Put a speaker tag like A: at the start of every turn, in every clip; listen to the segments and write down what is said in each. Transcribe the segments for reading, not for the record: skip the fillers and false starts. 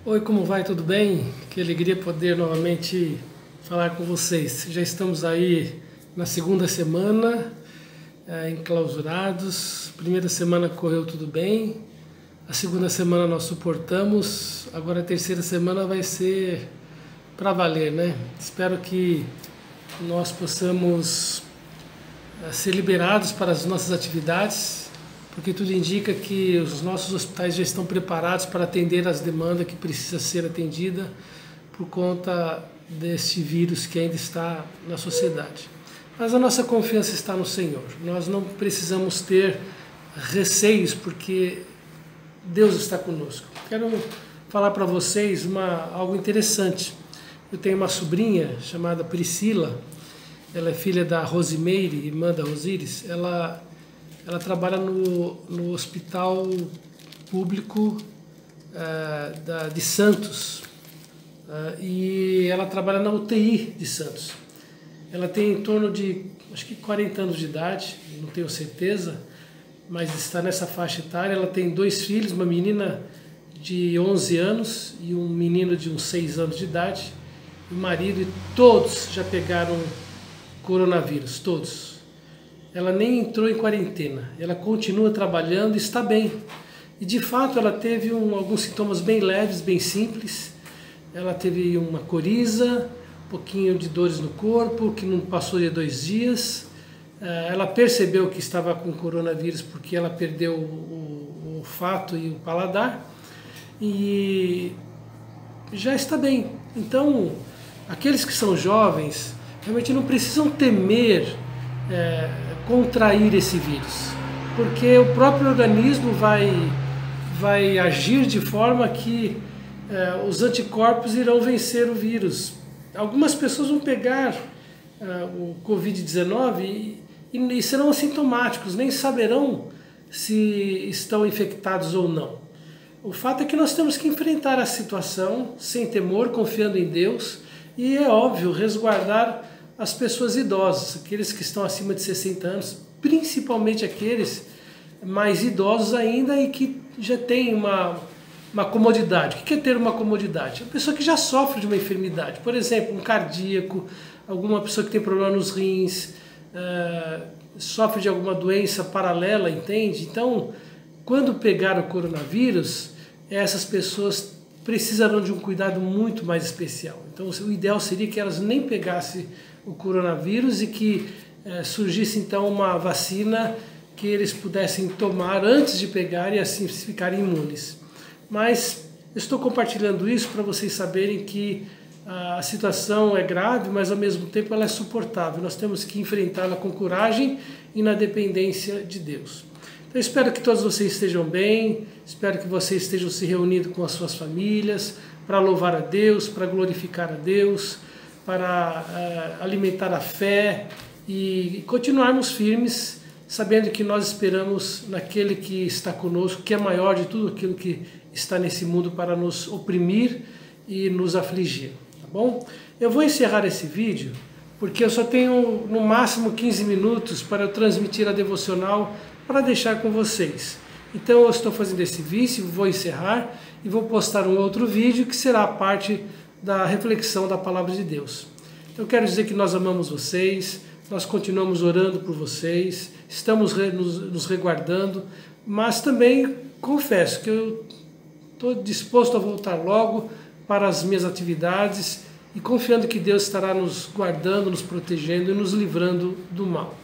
A: Oi, como vai? Tudo bem? Que alegria poder novamente falar com vocês. Já estamos aí na segunda semana, enclausurados. Primeira semana correu tudo bem, a segunda semana nós suportamos, agora a terceira semana vai ser para valer, né? Espero que nós possamos ser liberados para as nossas atividades, porque tudo indica que os nossos hospitais já estão preparados para atender as demandas que precisa ser atendida por conta deste vírus que ainda está na sociedade. Mas a nossa confiança está no Senhor. Nós não precisamos ter receios, porque Deus está conosco. Quero falar para vocês algo interessante. Eu tenho uma sobrinha chamada Priscila. Ela é filha da Rosimeire, irmã da Rosíris. Ela trabalha no hospital público de Santos, e ela trabalha na UTI de Santos. Ela tem em torno de, acho que 40 anos de idade, não tenho certeza, mas está nessa faixa etária. Ela tem 2 filhos, uma menina de 11 anos e um menino de uns 6 anos de idade. O marido, e todos já pegaram coronavírus, todos. Ela nem entrou em quarentena, ela continua trabalhando e está bem. E de fato ela teve alguns sintomas bem leves, bem simples. Ela teve uma coriza, um pouquinho de dores no corpo, que não passou de 2 dias. Ela percebeu que estava com coronavírus porque ela perdeu o olfato e o paladar. E já está bem. Então, aqueles que são jovens realmente não precisam temer contrair esse vírus, porque o próprio organismo vai agir de forma que os anticorpos irão vencer o vírus. Algumas pessoas vão pegar o Covid-19 e serão assintomáticos, nem saberão se estão infectados ou não. O fato é que nós temos que enfrentar a situação sem temor, confiando em Deus, e é óbvio, resguardar as pessoas idosas, aqueles que estão acima de 60 anos, principalmente aqueles mais idosos ainda e que já têm uma comodidade. O que é ter uma comodidade? A pessoa que já sofre de uma enfermidade, por exemplo, um cardíaco, alguma pessoa que tem problema nos rins, sofre de alguma doença paralela, entende? Então, quando pegar o coronavírus, essas pessoas precisarão de um cuidado muito mais especial. Então, o ideal seria que elas nem pegassem o coronavírus e que surgisse então uma vacina que eles pudessem tomar antes de pegar e assim ficarem imunes. Mas eu estou compartilhando isso para vocês saberem que a situação é grave, mas ao mesmo tempo ela é suportável. Nós temos que enfrentá-la com coragem e na dependência de Deus. Então, espero que todos vocês estejam bem, espero que vocês estejam se reunindo com as suas famílias para louvar a Deus, para glorificar a Deus, para alimentar a fé e continuarmos firmes, sabendo que nós esperamos naquele que está conosco, que é maior de tudo aquilo que está nesse mundo para nos oprimir e nos afligir, tá bom? Eu vou encerrar esse vídeo porque eu só tenho no máximo 15 minutos para eu transmitir a devocional para deixar com vocês. Então eu estou fazendo esse vídeo, vou encerrar e vou postar um outro vídeo que será parte da reflexão da Palavra de Deus. Eu quero dizer que nós amamos vocês, nós continuamos orando por vocês, estamos nos resguardando, mas também confesso que eu estou disposto a voltar logo para as minhas atividades e confiando que Deus estará nos guardando, nos protegendo e nos livrando do mal.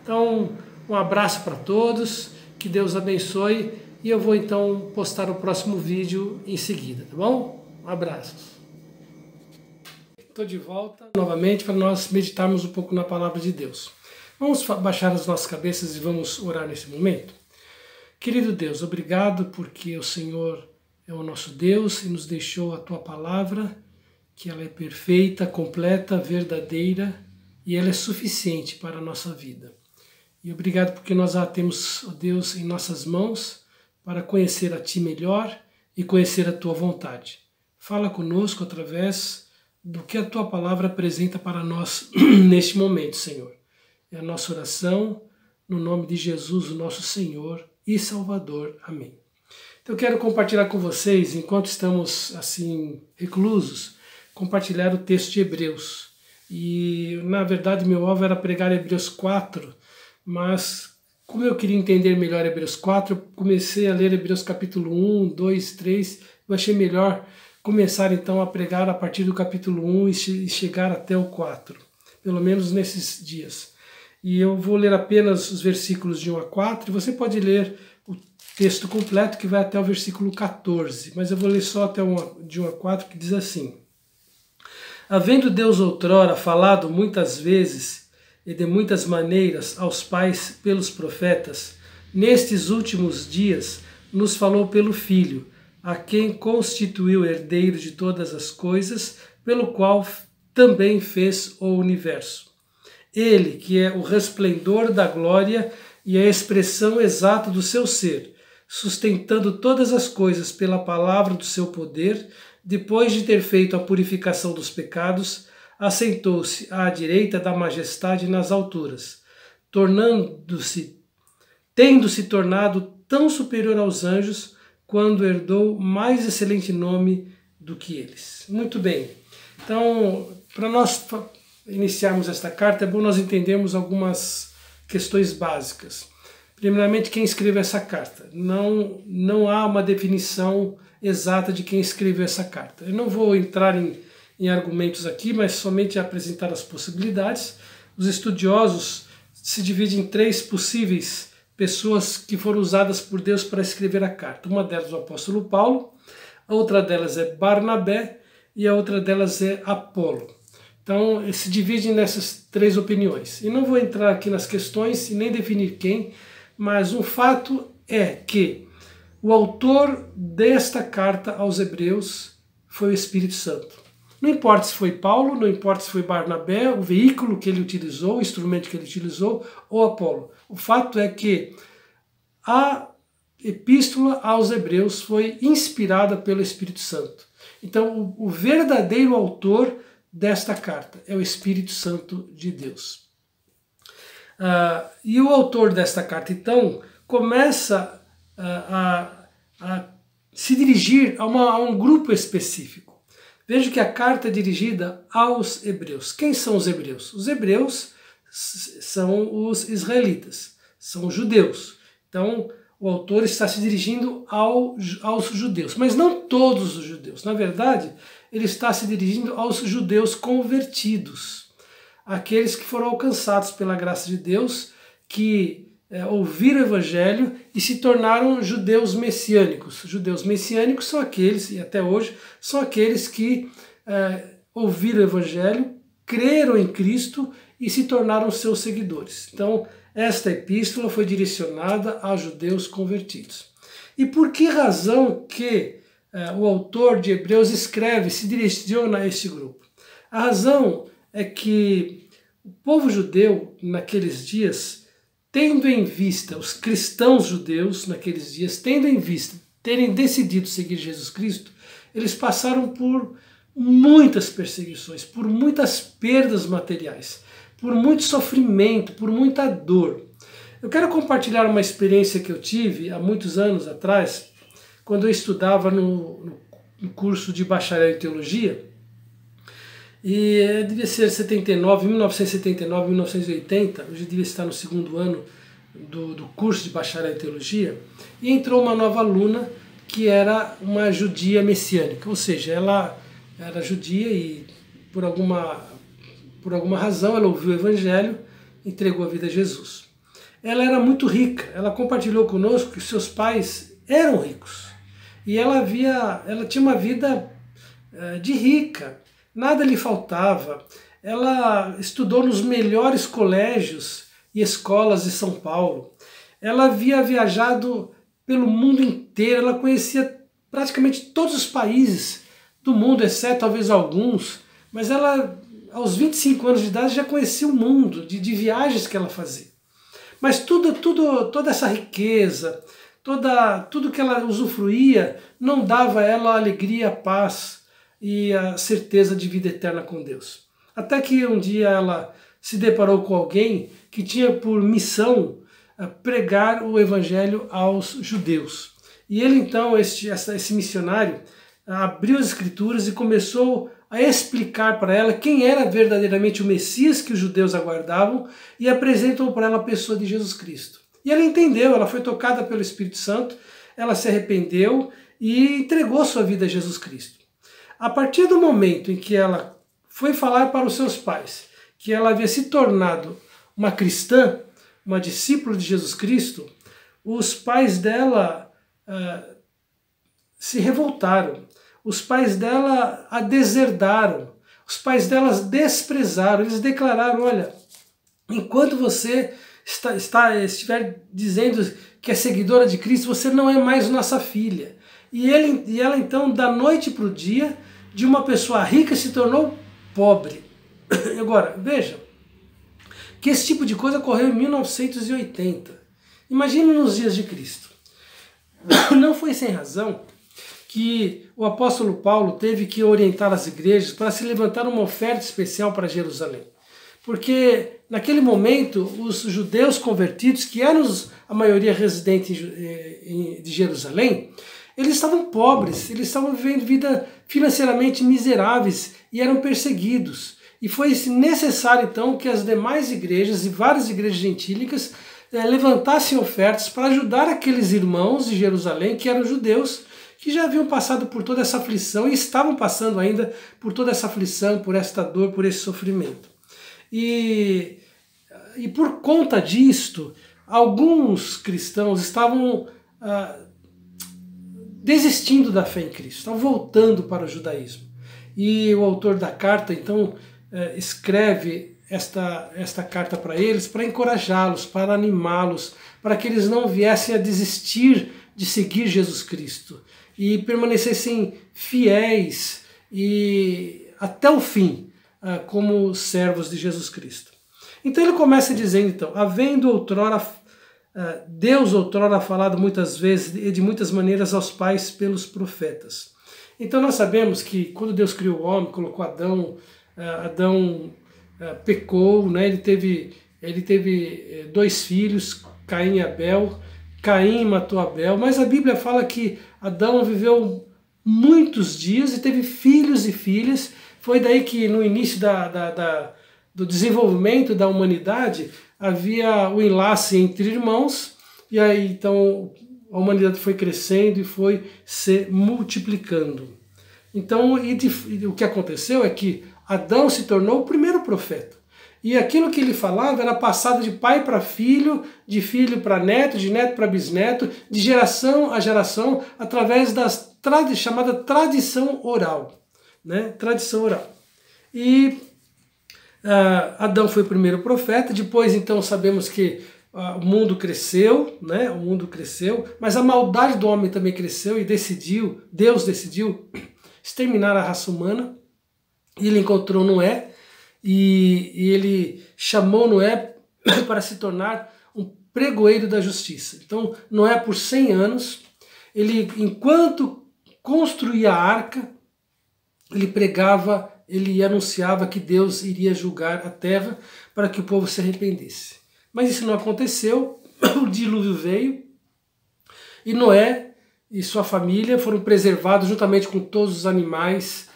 A: Então, um abraço para todos, que Deus abençoe, e eu vou então postar o próximo vídeo em seguida, tá bom? Um abraço. Estou de volta novamente para nós meditarmos um pouco na Palavra de Deus. Vamos baixar as nossas cabeças e vamos orar nesse momento? Querido Deus, obrigado porque o Senhor é o nosso Deus e nos deixou a Tua Palavra, que ela é perfeita, completa, verdadeira e ela é suficiente para a nossa vida. E obrigado porque nós a temos, ó Deus, em nossas mãos para conhecer a Ti melhor e conhecer a Tua vontade. Fala conosco através do que a Tua Palavra apresenta para nós neste momento, Senhor. É a nossa oração, no nome de Jesus, o nosso Senhor e Salvador. Amém. Então eu quero compartilhar com vocês, enquanto estamos assim reclusos, compartilhar o texto de Hebreus. E na verdade meu alvo era pregar Hebreus 4, mas como eu queria entender melhor Hebreus 4, eu comecei a ler Hebreus capítulo 1, 2, 3, eu achei melhor começar então a pregar a partir do capítulo 1 e chegar até o 4, pelo menos nesses dias. E eu vou ler apenas os versículos de 1 a 4, e você pode ler o texto completo que vai até o versículo 14, mas eu vou ler só até de 1 a 4, que diz assim: Havendo Deus outrora falado muitas vezes e de muitas maneiras aos pais pelos profetas, nestes últimos dias nos falou pelo Filho, a quem constituiu herdeiro de todas as coisas, pelo qual também fez o universo. Ele, que é o resplendor da glória e a expressão exata do seu ser, sustentando todas as coisas pela palavra do seu poder, depois de ter feito a purificação dos pecados, assentou-se à direita da majestade nas alturas, tendo-se tornado tão superior aos anjos, quando herdou mais excelente nome do que eles. Muito bem, então, para nós iniciarmos esta carta, é bom nós entendermos algumas questões básicas. Primeiramente, quem escreveu essa carta? Não há uma definição exata de quem escreveu essa carta. Eu não vou entrar em argumentos aqui, mas somente apresentar as possibilidades. Os estudiosos se dividem em três possíveis pessoas que foram usadas por Deus para escrever a carta. Uma delas é o apóstolo Paulo, a outra delas é Barnabé e a outra delas é Apolo. Então, se dividem nessas três opiniões. E não vou entrar aqui nas questões e nem definir quem, mas um fato é que o autor desta carta aos Hebreus foi o Espírito Santo. Não importa se foi Paulo, não importa se foi Barnabé, o veículo que ele utilizou, o instrumento que ele utilizou, ou Apolo. O fato é que a epístola aos Hebreus foi inspirada pelo Espírito Santo. Então, o verdadeiro autor desta carta é o Espírito Santo de Deus. E o autor desta carta, então, começa a se dirigir a um grupo específico. Veja que a carta é dirigida aos hebreus. Quem são os hebreus? Os hebreus são os israelitas, são os judeus. Então, o autor está se dirigindo aos judeus, mas não todos os judeus. Na verdade, ele está se dirigindo aos judeus convertidos, aqueles que foram alcançados pela graça de Deus, que ouviram o evangelho e se tornaram judeus messiânicos. Judeus messiânicos são aqueles, e até hoje, são aqueles que ouviram o evangelho, creram em Cristo e se tornaram seus seguidores. Então, esta epístola foi direcionada a judeus convertidos. E por que razão que o autor de Hebreus se direciona a este grupo? A razão é que o povo judeu, naqueles dias, tendo em vista, os cristãos judeus naqueles dias, tendo em vista terem decidido seguir Jesus Cristo, eles passaram por muitas perseguições, por muitas perdas materiais, por muito sofrimento, por muita dor. Eu quero compartilhar uma experiência que eu tive há muitos anos atrás, quando eu estudava no curso de bacharel em teologia, e devia ser 1979, 1980, eu já devia estar no segundo ano do curso de bacharel em teologia, e entrou uma nova aluna que era uma judia messiânica, ou seja, ela era judia e por alguma razão ela ouviu o evangelho, entregou a vida a Jesus. Ela era muito rica, ela compartilhou conosco que seus pais eram ricos, e ela tinha uma vida de rica, nada lhe faltava. Ela estudou nos melhores colégios e escolas de São Paulo. Ela havia viajado pelo mundo inteiro, ela conhecia praticamente todos os países do mundo, exceto talvez alguns, mas ela, aos 25 anos de idade, já conhecia o mundo de viagens que ela fazia. Mas toda essa riqueza, tudo que ela usufruía, não dava a ela a alegria, a paz e a certeza de vida eterna com Deus. Até que um dia ela se deparou com alguém que tinha por missão pregar o evangelho aos judeus. E ele então, esse missionário, abriu as escrituras e começou a explicar para ela quem era verdadeiramente o Messias que os judeus aguardavam e apresentou para ela a pessoa de Jesus Cristo. E ela entendeu, ela foi tocada pelo Espírito Santo, ela se arrependeu e entregou sua vida a Jesus Cristo. A partir do momento em que ela foi falar para os seus pais que ela havia se tornado uma cristã, uma discípula de Jesus Cristo, os pais dela se revoltaram, os pais dela a deserdaram, os pais delas desprezaram, eles declararam, olha, enquanto você estiver dizendo que é seguidora de Cristo, você não é mais nossa filha. E ela então, da noite para o dia, de uma pessoa rica se tornou pobre. Agora, veja, que esse tipo de coisa ocorreu em 1980. Imagine nos dias de Cristo. Não foi sem razão que o apóstolo Paulo teve que orientar as igrejas para se levantar uma oferta especial para Jerusalém. Porque naquele momento os judeus convertidos, que eram a maioria residente de Jerusalém, eles estavam pobres, eles estavam vivendo vida financeiramente miseráveis e eram perseguidos. E foi necessário então que as demais igrejas e várias igrejas gentílicas levantassem ofertas para ajudar aqueles irmãos de Jerusalém que eram judeus, que já haviam passado por toda essa aflição e estavam passando ainda por toda essa aflição, por esta dor, por esse sofrimento. E por conta disto, alguns cristãos estavam desistindo da fé em Cristo, estavam voltando para o judaísmo. E o autor da carta, então, escreve esta carta para eles, para encorajá-los, para animá-los, para que eles não viessem a desistir de seguir Jesus Cristo e permanecessem fiéis e até o fim como servos de Jesus Cristo. Então ele começa dizendo, então, havendo outrora, Deus outrora falado muitas vezes e de muitas maneiras aos pais pelos profetas. Então nós sabemos que quando Deus criou o homem, colocou Adão, Adão pecou, né? Ele teve 2 filhos, Caim e Abel. Caim matou Abel, mas a Bíblia fala que Adão viveu muitos dias e teve filhos e filhas. Foi daí que no início do desenvolvimento da humanidade havia o enlace entre irmãos, e aí então a humanidade foi crescendo e foi se multiplicando. Então o que aconteceu é que Adão se tornou o primeiro profeta. E aquilo que ele falava era passado de pai para filho, de filho para neto, de neto para bisneto, de geração a geração, através da chamada tradição oral. Né? Tradição oral. E Adão foi o primeiro profeta, depois então sabemos que o mundo cresceu, né? O mundo cresceu, mas a maldade do homem também cresceu e Deus decidiu exterminar a raça humana. E ele encontrou Noé, e ele chamou Noé para se tornar um pregoeiro da justiça. Então Noé, por 100 anos, ele, enquanto construía a arca, ele pregava, ele anunciava que Deus iria julgar a terra para que o povo se arrependesse. Mas isso não aconteceu, o dilúvio veio, e Noé e sua família foram preservados juntamente com todos os animais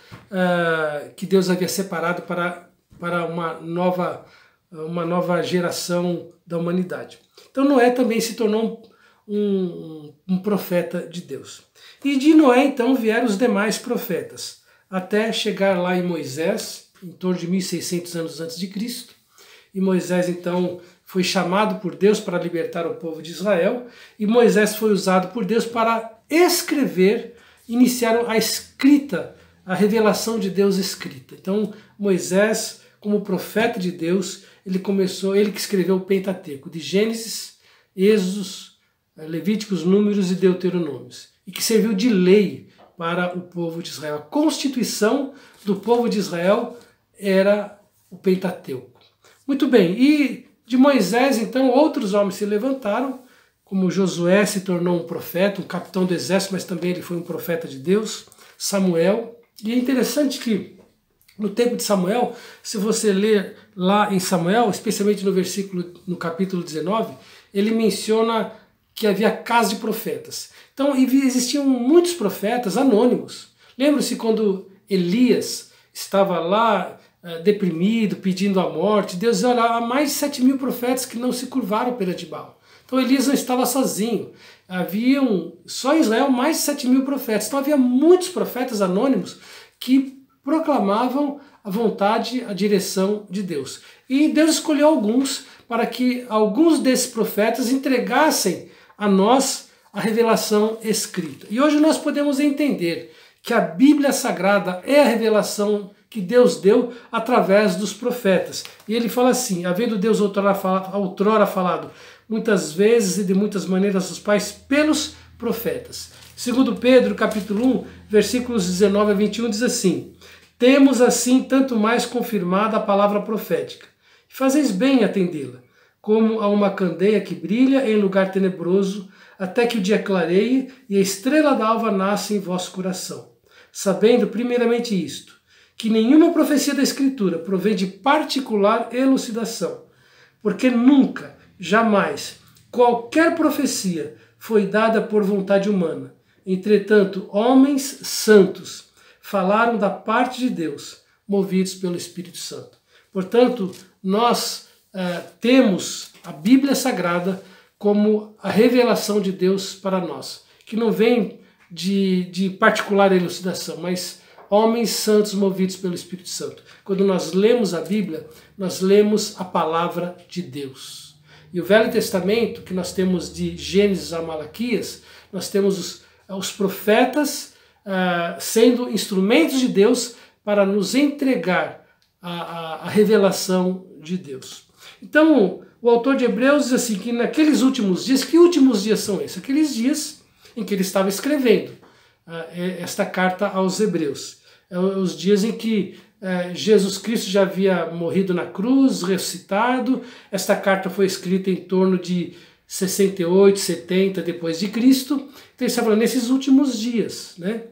A: que Deus havia separado para uma nova geração da humanidade. Então Noé também se tornou um profeta de Deus. E de Noé então vieram os demais profetas, até chegar lá em Moisés, em torno de 1600 anos antes de Cristo. E Moisés então foi chamado por Deus para libertar o povo de Israel, e Moisés foi usado por Deus para escrever, iniciar a escrita, a revelação de Deus escrita. Então Moisés, como profeta de Deus, ele que escreveu o Pentateuco, de Gênesis, Êxodos, Levíticos, Números e Deuteronômios, e que serviu de lei para o povo de Israel. A constituição do povo de Israel era o Pentateuco. Muito bem, e de Moisés, então, outros homens se levantaram, como Josué se tornou um profeta, um capitão do exército, mas também ele foi um profeta de Deus, Samuel. E é interessante que no tempo de Samuel, se você ler lá em Samuel, especialmente no capítulo 19, ele menciona que havia casa de profetas. Então existiam muitos profetas anônimos. Lembra-se quando Elias estava lá deprimido, pedindo a morte? Deus disse, olha, há mais de 7.000 profetas que não se curvaram perante Baal. Então Elias não estava sozinho. Haviam, só em Israel, mais de 7.000 profetas. Então havia muitos profetas anônimos que proclamavam a vontade, a direção de Deus. E Deus escolheu alguns para que alguns desses profetas entregassem a nós a revelação escrita. E hoje nós podemos entender que a Bíblia Sagrada é a revelação que Deus deu através dos profetas. E ele fala assim, havendo Deus outrora falado muitas vezes e de muitas maneiras aos pais pelos profetas. Segundo Pedro, capítulo 1, versículos 19 a 21, diz assim, temos assim tanto mais confirmada a palavra profética, e fazeis bem em atendê-la, como a uma candeia que brilha em lugar tenebroso, até que o dia clareie e a estrela d'alva nasce em vosso coração. Sabendo primeiramente isto, que nenhuma profecia da Escritura provém de particular elucidação, porque nunca, jamais, qualquer profecia foi dada por vontade humana. Entretanto, homens santos falaram da parte de Deus, movidos pelo Espírito Santo. Portanto, nós temos a Bíblia Sagrada como a revelação de Deus para nós, que não vem de particular elucidação, mas homens santos movidos pelo Espírito Santo. Quando nós lemos a Bíblia, nós lemos a palavra de Deus. E o Velho Testamento, que nós temos de Gênesis a Malaquias, nós temos os profetas sendo instrumentos de Deus para nos entregar a revelação de Deus. Então, o autor de Hebreus diz assim, que naqueles últimos dias, que últimos dias são esses? Aqueles dias em que ele estava escrevendo esta carta aos Hebreus. Os dias em que Jesus Cristo já havia morrido na cruz, ressuscitado. Esta carta foi escrita em torno de 68, 70 depois de Cristo. Então ele está falando nesses últimos dias, né?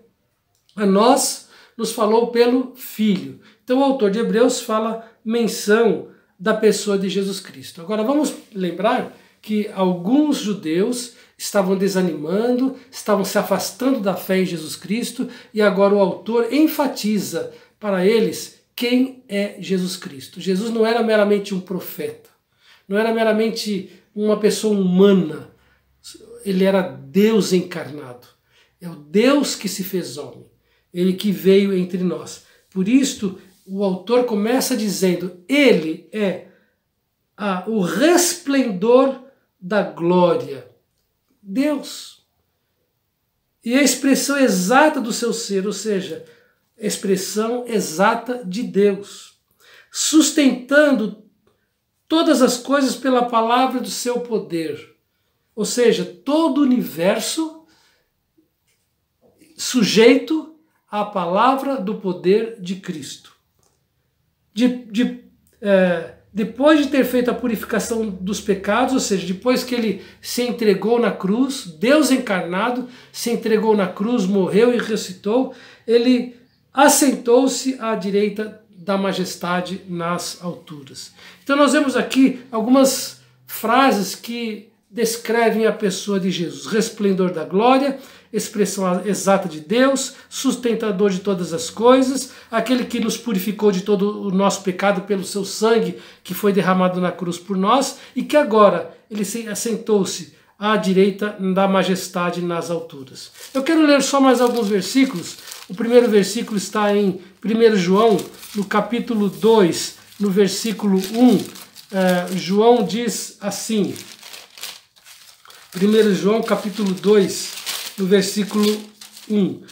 A: A nós nos falou pelo Filho. Então o autor de Hebreus fala menção da pessoa de Jesus Cristo. Agora vamos lembrar que alguns judeus estavam desanimando, estavam se afastando da fé em Jesus Cristo, e agora o autor enfatiza para eles quem é Jesus Cristo. Jesus não era meramente um profeta, não era meramente uma pessoa humana, ele era Deus encarnado, é o Deus que se fez homem, ele que veio entre nós. Por isto, o autor começa dizendo, ele é o resplendor da glória, Deus. E a expressão exata do seu ser, ou seja, a expressão exata de Deus, sustentando todas as coisas pela palavra do seu poder. Ou seja, todo o universo sujeito à palavra do poder de Cristo. Depois de ter feito a purificação dos pecados, ou seja, depois que ele se entregou na cruz, Deus encarnado se entregou na cruz, morreu e ressuscitou, ele assentou-se à direita da majestade nas alturas. Então nós vemos aqui algumas frases que descrevem a pessoa de Jesus. Resplendor da glória, expressão exata de Deus, sustentador de todas as coisas, aquele que nos purificou de todo o nosso pecado pelo seu sangue que foi derramado na cruz por nós, e que agora ele assentou-se à direita da majestade nas alturas. Eu quero ler só mais alguns versículos. O primeiro versículo está em 1 João, no capítulo 2, no versículo 1. João diz assim, 1 João capítulo 2, no versículo 1.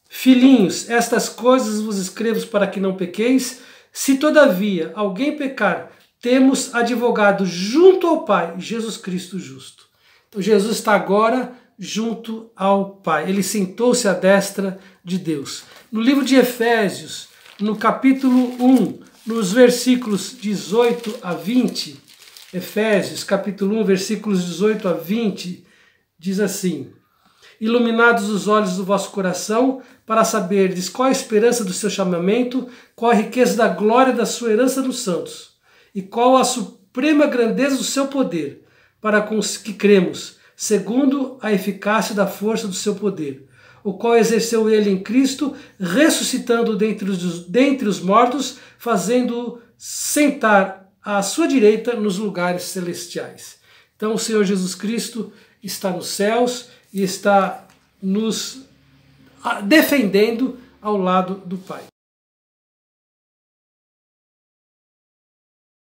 A: Filhinhos, estas coisas vos escrevo para que não pequeis. Se todavia alguém pecar, temos advogado junto ao Pai, Jesus Cristo justo. Então Jesus está agora junto ao Pai. Ele sentou-se à destra de Deus. No livro de Efésios, no capítulo 1, nos versículos 18 a 20, Efésios, capítulo 1, versículos 18 a 20, diz assim: iluminados os olhos do vosso coração, para saberdes qual a esperança do seu chamamento, qual a riqueza da glória da sua herança nos santos, e qual a suprema grandeza do seu poder, para com os que cremos, segundo a eficácia da força do seu poder, o qual exerceu ele em Cristo, ressuscitando dentre os mortos, fazendo-o sentar à sua direita nos lugares celestiais. Então o Senhor Jesus Cristo está nos céus e está nos defendendo ao lado do Pai.